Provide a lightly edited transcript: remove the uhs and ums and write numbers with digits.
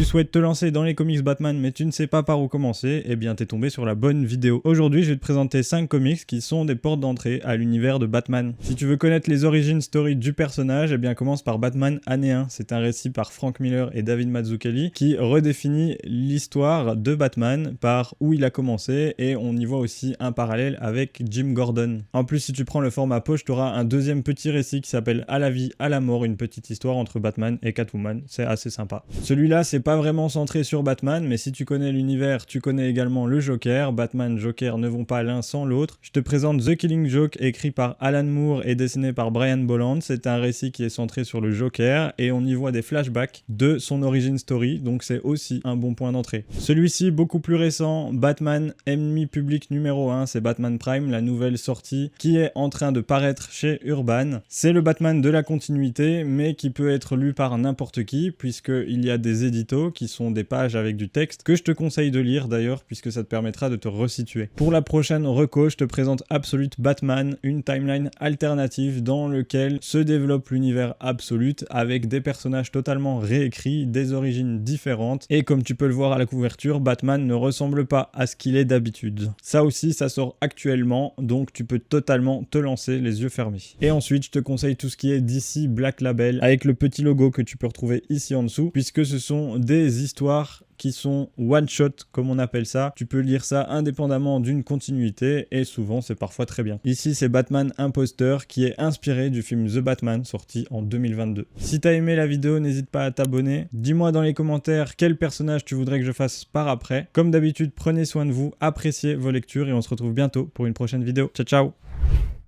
Tu souhaites te lancer dans les comics Batman mais tu ne sais pas par où commencer, eh bien t'es tombé sur la bonne vidéo. Aujourd'hui je vais te présenter 5 comics qui sont des portes d'entrée à l'univers de Batman. Si tu veux connaître les origin story du personnage, eh bien commence par Batman année 1. C'est un récit par Frank Miller et David Mazzucchelli qui redéfinit l'histoire de Batman par où il a commencé, et on y voit aussi un parallèle avec Jim Gordon. En plus, si tu prends le format poche, tu auras un deuxième petit récit qui s'appelle À la vie, à la mort, une petite histoire entre Batman et Catwoman. C'est assez sympa. Celui-là, c'est pas vraiment centré sur Batman, mais si tu connais l'univers, tu connais également le Joker. Batman, Joker ne vont pas l'un sans l'autre. Je te présente The Killing Joke, écrit par Alan Moore et dessiné par Brian Bolland. C'est un récit qui est centré sur le Joker et on y voit des flashbacks de son origin story, donc c'est aussi un bon point d'entrée. Celui-ci, beaucoup plus récent, Batman, ennemi public numéro 1, c'est Batman Prime, la nouvelle sortie qui est en train de paraître chez Urban. C'est le Batman de la continuité, mais qui peut être lu par n'importe qui, puisqu'il y a des éditos qui sont des pages avec du texte, que je te conseille de lire d'ailleurs, puisque ça te permettra de te resituer. Pour la prochaine reco, je te présente Absolute Batman, une timeline alternative dans lequel se développe l'univers Absolute, avec des personnages totalement réécrits, des origines différentes, et comme tu peux le voir à la couverture, Batman ne ressemble pas à ce qu'il est d'habitude. Ça aussi, ça sort actuellement, donc tu peux totalement te lancer les yeux fermés. Et ensuite, je te conseille tout ce qui est DC Black Label, avec le petit logo que tu peux retrouver ici en dessous, puisque ce sont des histoires qui sont one-shot, comme on appelle ça. Tu peux lire ça indépendamment d'une continuité, et souvent c'est parfois très bien. Ici c'est Batman Imposteur, qui est inspiré du film The Batman, sorti en 2022. Si t'as aimé la vidéo, n'hésite pas à t'abonner. Dis-moi dans les commentaires quel personnage tu voudrais que je fasse par après. Comme d'habitude, prenez soin de vous, appréciez vos lectures, et on se retrouve bientôt pour une prochaine vidéo. Ciao ciao.